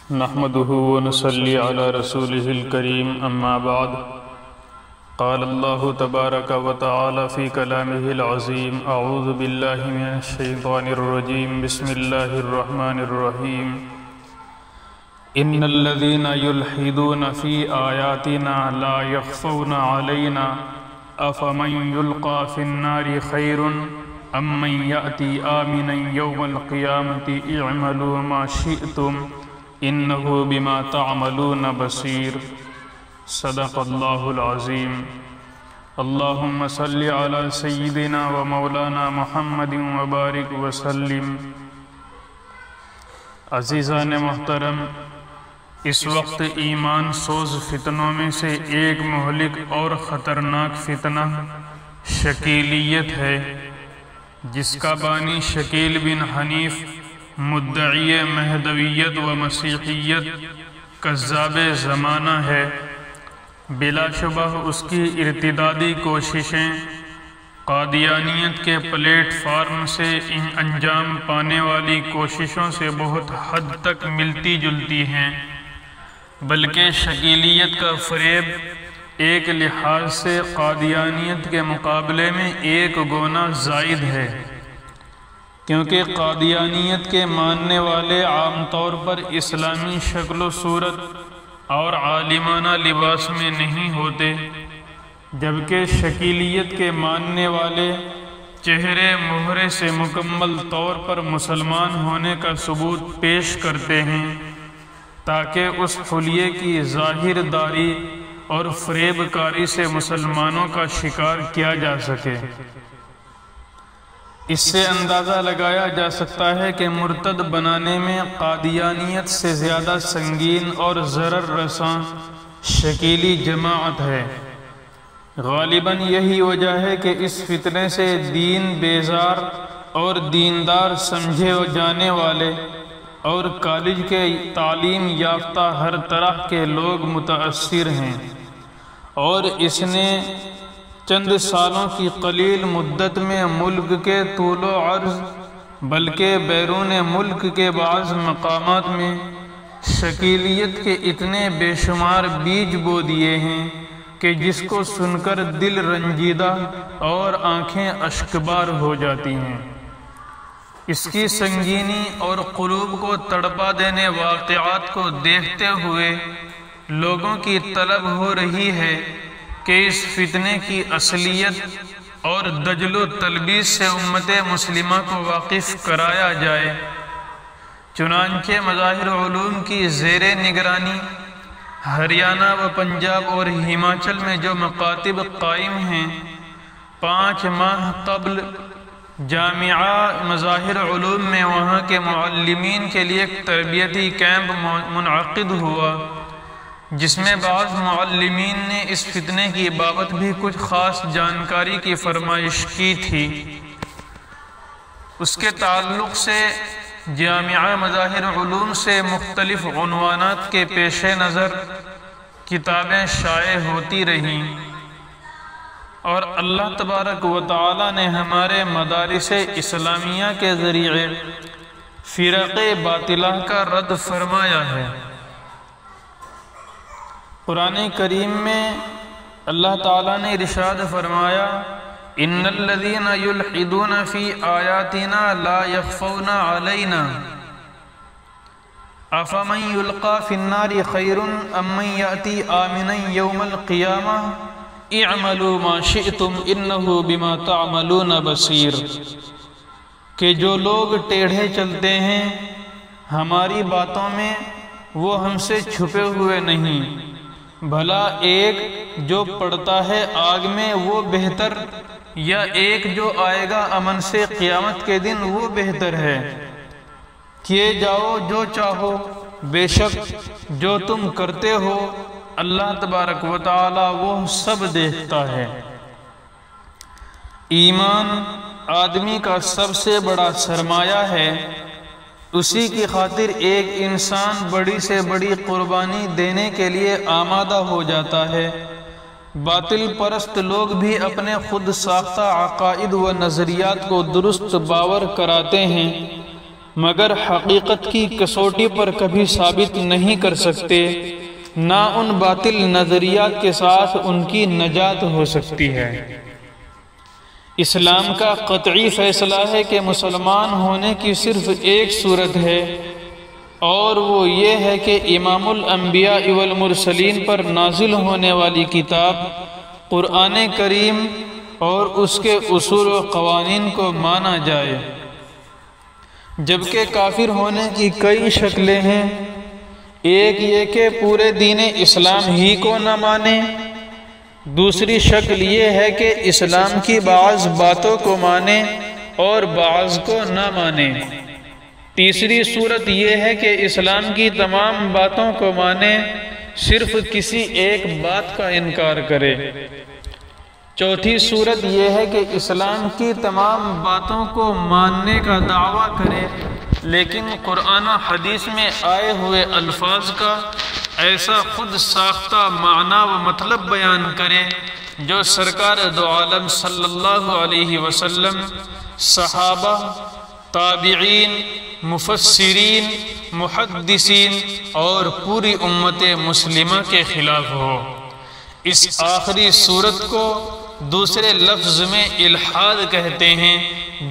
نحمده ونصلي على رسوله الكريم أما بعد قال الله تبارك وتعالى في كلامه العظيم أعوذ بالله من الشيطان الرجيم بسم الله الرحمن الرحيم إن الذين يلحدون في آياتنا لا يخفون علينا أفمن يلقى في النار خير أم من يأتي آمنا يوم القيامة اعملوا ما شئتم إنه بما تعملون بصير صدق الله العظيم اللهم صل على سيدنا ومولانا محمد وبارك وسلم۔ عزیزان محترم، اس وقت ایمان سوز فتنوں میں سے ایک مہلک اور خطرناک فتنہ شکیلیت ہے، جس کا بانی شکیل بن حنیف مدعی مہدویت و مسیحیت کذاب زمانہ ہے۔ بلا شبہ اس کی ارتدادی کوششیں قادیانیت کے پلیٹ فارم سے انجام پانے والی کوششوں سے بہت حد تک ملتی جلتی ہیں، بلکہ شکیلیت کا فریب ایک لحاظ سے قادیانیت کے مقابلے میں ایک گنا زائد ہے، کیونکہ قادیانیت کے ماننے والے عام طور پر اسلامی شکل و صورت اور عالمانہ لباس میں نہیں ہوتے، جبکہ شکیلیت کے ماننے والے چہرے مہرے سے مکمل طور پر مسلمان ہونے کا ثبوت پیش کرتے ہیں، تاکہ اس حلیے کی ظاہر داری اور فریب کاری سے مسلمانوں کا شکار کیا جا سکے۔ اس سے اندازہ لگایا جا سکتا ہے کہ مرتد بنانے میں قادیانیت سے زیادہ سنگین اور ضرر رساں شکیلی جماعت ہے۔ غالباً یہی وجہ ہے کہ اس فتنے سے دین بیزار اور دیندار سمجھے جانے والے اور کالج کے تعلیم یافتہ ہر طرح کے لوگ متاثر ہیں، اور اس نے چند سالوں کی قلیل مدت میں ملک کے طول و عرض بلکہ بیرون ملک کے بعض مقامات میں شکیلیت کے اتنے بے شمار بیج بو دیے ہیں کہ جس کو سن کر دل رنجیدہ اور آنکھیں اشکبار ہو جاتی ہیں۔ اس کی سنگینی اور قلوب کو تڑپا دینے واقعات کو دیکھتے ہوئے لوگوں کی طلب ہو رہی ہے کہ اس فتنے کی اصلیت اور دجل و تلبیس سے امت مسلمہ کو واقف کرایا جائے۔ چنانچہ مظاہر علوم کی زیر نگرانی ہریانہ و پنجاب اور ہماچل میں جو مکاتب قائم ہیں، 5 ماہ قبل جامعہ مظاہر علوم میں وہاں کے معلمین کے لیے ایک تربیتی کیمپ منعقد ہوا، جس میں بعض معلمین نے اس فتنے کی بابت بھی کچھ خاص جانکاری کی فرمائش کی تھی۔ اس کے تعلق سے جامعہ مظاہر علوم سے مختلف عنوانات کے پیش نظر کتابیں شائع ہوتی رہیں، اور اللہ تبارک و تعالی نے ہمارے مدارس اسلامیہ کے ذریعے فرق باطلہ کا رد فرمایا ہے۔ قرآن کریم میں اللہ تعالیٰ نے ارشاد فرمایا ان الذین یلحدون فی آیاتنا لا یخفون علینا افمن یلقی فی النار خیر ام من یأتی آمنا یوم القیامہ اعملوا ما شئتم انہ بما تعملون بصیر، کہ جو لوگ ٹیڑھے چلتے ہیں ہماری باتوں میں وہ ہم سے چھپے ہوئے نہیں، بھلا ایک جو پڑتا ہے آگ میں وہ بہتر، یا ایک جو آئے گا امن سے قیامت کے دن وہ بہتر ہے؟ کیے جاؤ جو چاہو، بے شک جو تم کرتے ہو اللہ تبارک و تعالی وہ سب دیکھتا ہے۔ ایمان آدمی کا سب سے بڑا سرمایہ ہے، اسی کی خاطر ایک انسان بڑی سے بڑی قربانی دینے کے لیے آمادہ ہو جاتا ہے۔ باطل پرست لوگ بھی اپنے خود ساختہ عقائد و نظریات کو درست باور کراتے ہیں، مگر حقیقت کی کسوٹی پر کبھی ثابت نہیں کر سکتے، نہ ان باطل نظریات کے ساتھ ان کی نجات ہو سکتی ہے۔ اسلام کا قطعی فیصلہ ہے کہ مسلمان ہونے کی صرف ایک صورت ہے، اور وہ یہ ہے کہ امام الانبیاء والمرسلین پر نازل ہونے والی کتاب قرآن کریم اور اس کے اصول و قوانین کو مانا جائے۔ جبکہ کافر ہونے کی کئی شکلیں ہیں، ایک یہ کہ پورے دین اسلام ہی کو نہ مانے، دوسری شکل یہ ہے کہ اسلام کی بعض باتوں کو مانے اور بعض کو نہ مانے، تیسری صورت یہ ہے کہ اسلام کی تمام باتوں کو مانے، صرف کسی ایک بات کا انکار کرے، چوتھی صورت یہ ہے کہ اسلام کی تمام باتوں کو ماننے کا دعویٰ کرے لیکن قرآن و حدیث میں آئے ہوئے الفاظ کا ایسا خود ساختہ معنی و مطلب بیان کرے جو سرکار دو عالم صلی اللہ علیہ وسلم، صحابہ، تابعین، مفسرین، محدثین اور پوری امت مسلمہ کے خلاف ہو۔ اس آخری صورت کو دوسرے لفظ میں الحاد کہتے ہیں،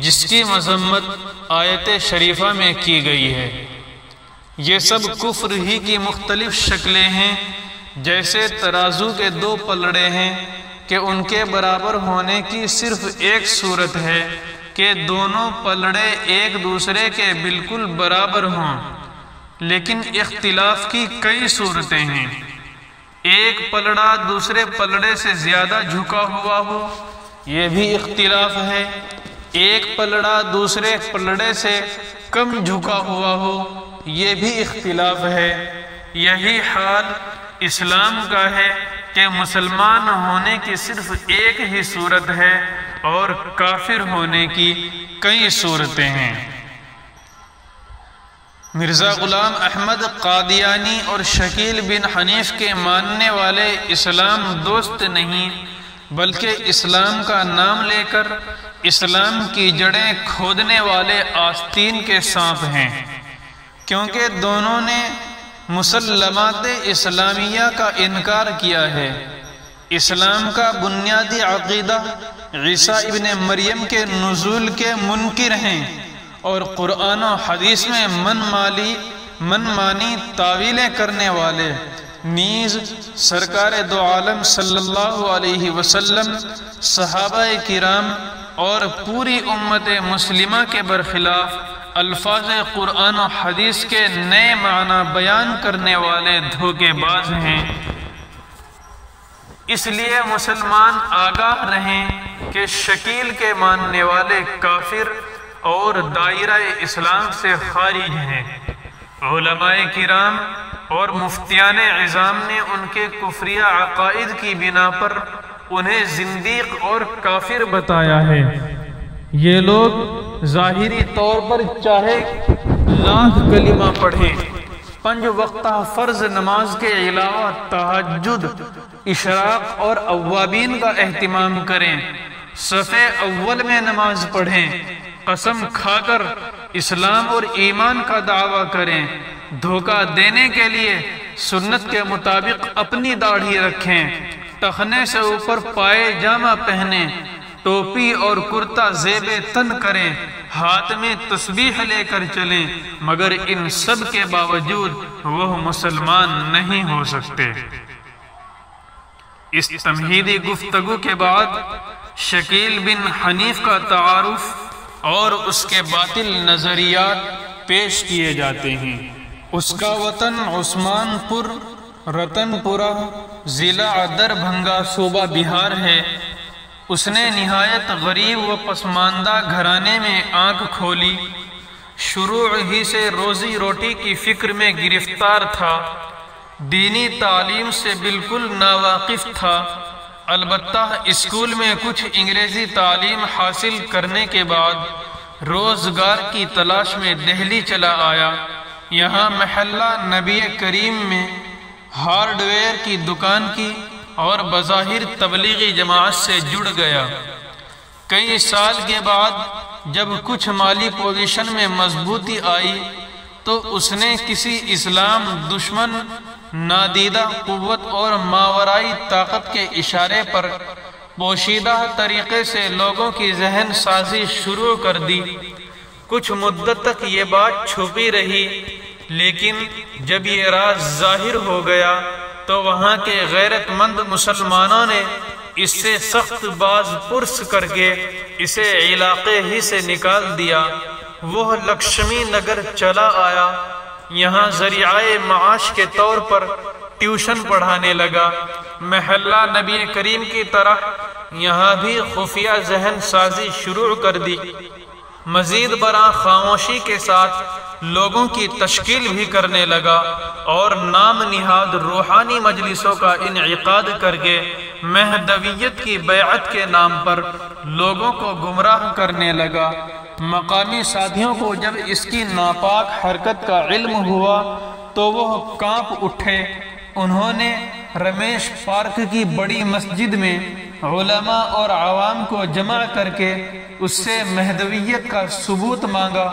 جس کی مذمت آیت شریفہ میں کی گئی ہے۔ یہ سب کفر ہی کی مختلف شکلیں ہیں، جیسے ترازو کے دو پلڑے ہیں کہ ان کے برابر ہونے کی صرف ایک صورت ہے کہ دونوں پلڑے ایک دوسرے کے بالکل برابر ہوں، لیکن اختلاف کی کئی صورتیں ہیں۔ ایک پلڑا دوسرے پلڑے سے زیادہ جھکا ہوا ہو، یہ بھی اختلاف ہے، ایک پلڑا دوسرے پلڑے سے کم جھکا ہوا ہو، یہ بھی اختلاف ہے۔ یہی حال اسلام کا ہے کہ مسلمان ہونے کی صرف ایک ہی صورت ہے اور کافر ہونے کی کئی صورتیں ہیں۔ مرزا غلام احمد قادیانی اور شکیل بن حنیف کے ماننے والے اسلام دوست نہیں بلکہ اسلام کا نام لے کر اسلام کی جڑیں کھودنے والے آستین کے سانپ ہیں، کیونکہ دونوں نے مسلمات اسلامیہ کا انکار کیا ہے۔ اسلام کا بنیادی عقیدہ عیسیٰ ابن مریم کے نزول کے منکر ہیں اور قرآن و حدیث میں من مانی تعویلیں کرنے والے، نیز سرکار دو عالم صلی اللہ علیہ وسلم، صحابہ کرام اور پوری امت مسلمہ کے برخلاف الفاظ قرآن و حدیث کے نئے معنی بیان کرنے والے دھوکے باز ہیں۔ اس لیے مسلمان آگاہ رہیں کہ شکیل کے ماننے والے کافر اور دائرہ اسلام سے خارج ہیں۔ علماء کرام اور مفتیان عظام نے ان کے کفریہ عقائد کی بنا پر انہیں زندیق اور کافر بتایا ہے۔ یہ لوگ ظاہری طور پر چاہے لاکھ کلمہ پڑھیں، 5 وقتہ فرض نماز کے علاوہ تہجد، اشراق اور اوابین کا اہتمام کریں، صف اول میں نماز پڑھیں، قسم کھا کر اسلام اور ایمان کا دعویٰ کریں، دھوکہ دینے کے لیے سنت کے مطابق اپنی داڑھی رکھیں، ٹخنے سے اوپر پائے جامہ پہنیں، ٹوپی اور کرتا زیب تن کریں، ہاتھ میں تسبیح لے کر چلیں، مگر ان سب کے باوجود وہ مسلمان نہیں ہو سکتے۔ اس تمہیدی گفتگو کے بعد شکیل بن حنیف کا تعارف اور اس کے باطل نظریات پیش کیے جاتے ہیں۔ اس کا وطن عثمان پور، رتن پورہ، ضلع دربھنگا، صوبہ بہار ہے۔ اس نے نہایت غریب و پسماندہ گھرانے میں آنکھ کھولی، شروع ہی سے روزی روٹی کی فکر میں گرفتار تھا، دینی تعلیم سے بالکل ناواقف تھا، البتہ اسکول میں کچھ انگریزی تعلیم حاصل کرنے کے بعد روزگار کی تلاش میں دہلی چلا آیا۔ یہاں محلہ نبی کریم میں ہارڈ ویئر کی دکان کی اور بظاہر تبلیغی جماعت سے جڑ گیا۔ کئی سال کے بعد جب کچھ مالی پوزیشن میں مضبوطی آئی تو اس نے کسی اسلام دشمن نادیدہ قوت اور ماورائی طاقت کے اشارے پر پوشیدہ طریقے سے لوگوں کی ذہن سازی شروع کر دی۔ کچھ مدت تک یہ بات چھپی رہی، لیکن جب یہ راز ظاہر ہو گیا تو وہاں کے غیرت مند مسلمانوں نے اس سے سخت باز پرس کر کے اسے علاقے ہی سے نکال دیا۔ وہ لکشمی نگر چلا آیا، یہاں ذریعہ معاش کے طور پر ٹیوشن پڑھانے لگا۔ محلہ نبی کریم کی طرح یہاں بھی خفیہ ذہن سازی شروع کر دی۔ مزید برآں خاموشی کے ساتھ لوگوں کی تشکیل بھی کرنے لگا اور نام نہاد روحانی مجلسوں کا انعقاد کر کے مہدویت کی بیعت کے نام پر لوگوں کو گمراہ کرنے لگا۔ مقامی ساتھیوں کو جب اس کی ناپاک حرکت کا علم ہوا تو وہ کانپ اٹھے۔ انہوں نے رمیش پارک کی بڑی مسجد میں علماء اور عوام کو جمع کر کے اس سے مہدویت کا ثبوت مانگا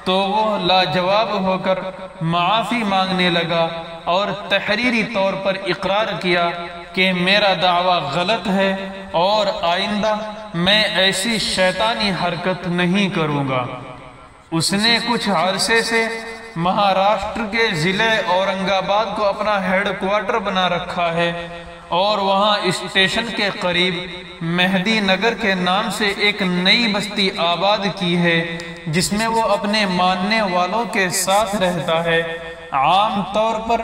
تو وہ لاجواب ہو کر معافی مانگنے لگا اور تحریری طور پر اقرار کیا کہ میرا دعویٰ غلط ہے اور آئندہ میں ایسی شیطانی حرکت نہیں کروں گا۔ اس نے کچھ عرصے سے مہاراشٹر کے ضلع اورنگ آباد کو اپنا ہیڈ کوارٹر بنا رکھا ہے اور وہاں اسٹیشن کے قریب مہدی نگر کے نام سے ایک نئی بستی آباد کی ہے جس میں وہ اپنے ماننے والوں کے ساتھ رہتا ہے۔ عام طور پر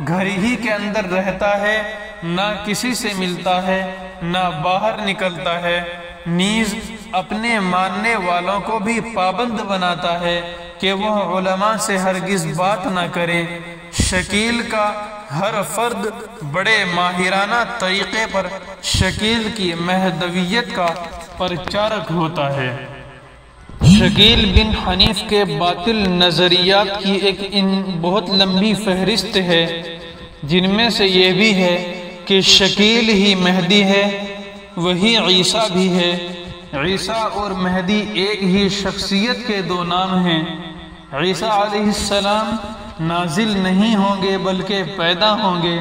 گھر ہی کے اندر رہتا ہے، نہ کسی سے ملتا ہے نہ باہر نکلتا ہے، نیز اپنے ماننے والوں کو بھی پابند بناتا ہے کہ وہ علماء سے ہرگز بات نہ کریں۔ شکیل کا ہر فرد بڑے ماہرانہ طریقے پر شکیل کی مہدویت کا پرچارک ہوتا ہے۔ شکیل بن حنیف کے باطل نظریات کی ایک بہت لمبی فہرست ہے، جن میں سے یہ بھی ہے کہ شکیل ہی مہدی ہے، وہی عیسیٰ بھی ہے۔ عیسیٰ اور مہدی ایک ہی شخصیت کے دو نام ہیں۔ عیسیٰ علیہ السلام نازل نہیں ہوں گے بلکہ پیدا ہوں گے۔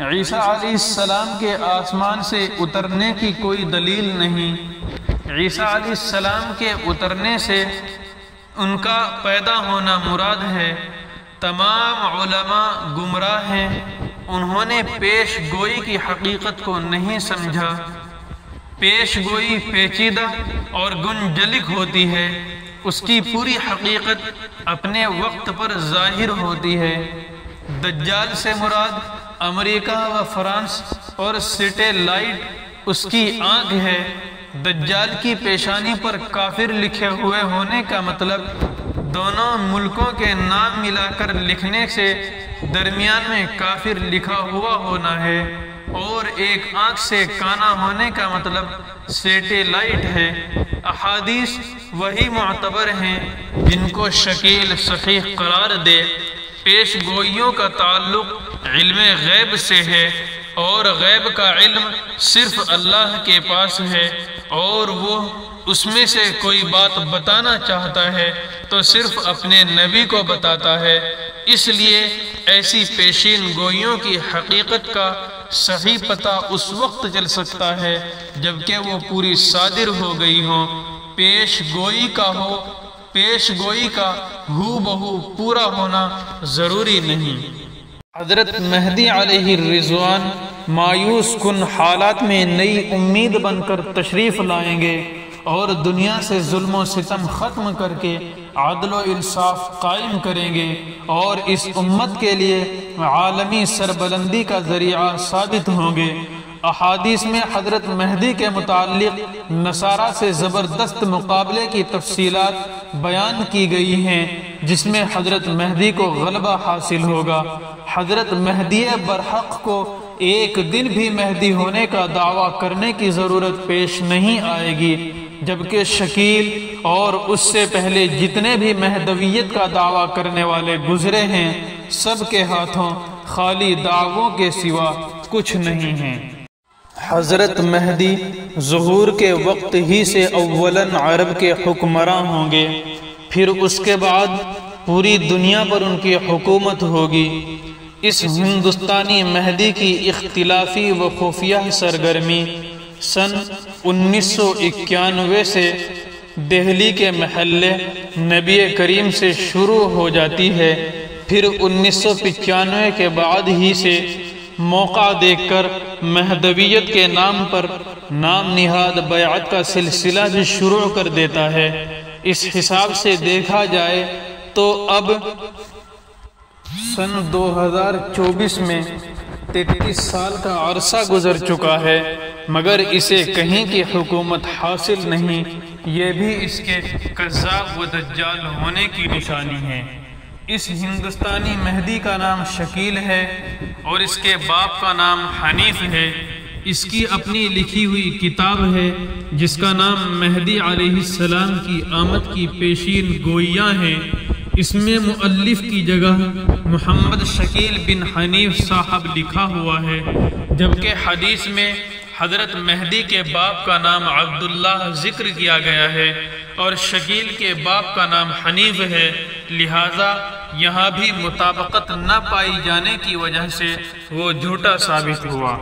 عیسیٰ علیہ السلام کے آسمان سے اترنے کی کوئی دلیل نہیں۔ عیسیٰ علیہ السلام کے اترنے سے ان کا پیدا ہونا مراد ہے۔ تمام علماء گمراہ ہیں، انہوں نے پیش گوئی کی حقیقت کو نہیں سمجھا۔ پیش گوئی پیچیدہ اور گنجلک ہوتی ہے، اس کی پوری حقیقت اپنے وقت پر ظاہر ہوتی ہے۔ دجال سے مراد امریکہ و فرانس اور سیٹلائٹ اس کی آنکھ ہے۔ دجال کی پیشانی پر کافر لکھے ہوئے ہونے کا مطلب دونوں ملکوں کے نام ملا کر لکھنے سے درمیان میں کافر لکھا ہوا ہونا ہے، اور ایک آنکھ سے کانا ہونے کا مطلب سیٹلائٹ ہے۔ احادیث وہی معتبر ہیں جن کو شکیل صحیح قرار دے۔ پیش گوئیوں کا تعلق علم غیب سے ہے، اور غیب کا علم صرف اللہ کے پاس ہے، اور وہ اس میں سے کوئی بات بتانا چاہتا ہے تو صرف اپنے نبی کو بتاتا ہے۔ اس لیے ایسی پیشین گوئیوں کی حقیقت کا صحیح پتہ اس وقت چل سکتا ہے جبکہ وہ پوری صادر ہو گئی ہو۔ پیش گوئی کا ہو بہو پورا ہونا ضروری نہیں۔ حضرت مہدی علیہ الرضوان مایوس کن حالات میں نئی امید بن کر تشریف لائیں گے اور دنیا سے ظلم و ستم ختم کر کے عدل و انصاف قائم کریں گے اور اس امت کے لیے عالمی سربلندی کا ذریعہ ثابت ہوں گے۔ احادیث میں حضرت مہدی کے متعلق نصارہ سے زبردست مقابلے کی تفصیلات بیان کی گئی ہیں، جس میں حضرت مہدی کو غلبہ حاصل ہوگا۔ حضرت مہدی برحق کو ایک دن بھی مہدی ہونے کا دعویٰ کرنے کی ضرورت پیش نہیں آئے گی، جبکہ شکیل اور اس سے پہلے جتنے بھی مہدویت کا دعویٰ کرنے والے گزرے ہیں، سب کے ہاتھوں خالی دعووں کے سوا کچھ نہیں ہیں۔ حضرت مہدی ظہور کے وقت ہی سے اولاً عرب کے حکمراں ہوں گے، پھر اس کے بعد پوری دنیا پر ان کی حکومت ہوگی۔ اس ہندوستانی مہدی کی اختلافی و خفیہ سرگرمی سن 1991 سے دہلی کے محلے نبی کریم سے شروع ہو جاتی ہے، پھر 1995 کے بعد ہی سے موقع دیکھ کر مہدویت کے نام پر نام نہاد بیعت کا سلسلہ بھی شروع کر دیتا ہے۔ اس حساب سے دیکھا جائے تو اب سن 2024 میں 33 سال کا عرصہ گزر چکا ہے، مگر اسے کہیں کی حکومت حاصل نہیں۔ یہ بھی اس کے کذاب و دجال ہونے کی نشانی ہے۔ اس ہندوستانی مہدی کا نام شکیل ہے اور اس کے باپ کا نام حنیف ہے۔ اس کی اپنی لکھی ہوئی کتاب ہے جس کا نام مہدی علیہ السلام کی آمد کی پیشین گوئیاں ہیں۔ اس میں مؤلف کی جگہ محمد شکیل بن حنیف صاحب لکھا ہوا ہے، جبکہ حدیث میں حضرت مہدی کے باپ کا نام عبداللہ ذکر کیا گیا ہے اور شکیل کے باپ کا نام حنیف ہے، لہٰذا یہاں بھی مطابقت نہ پائی جانے کی وجہ سے وہ جھوٹا ثابت ہوا۔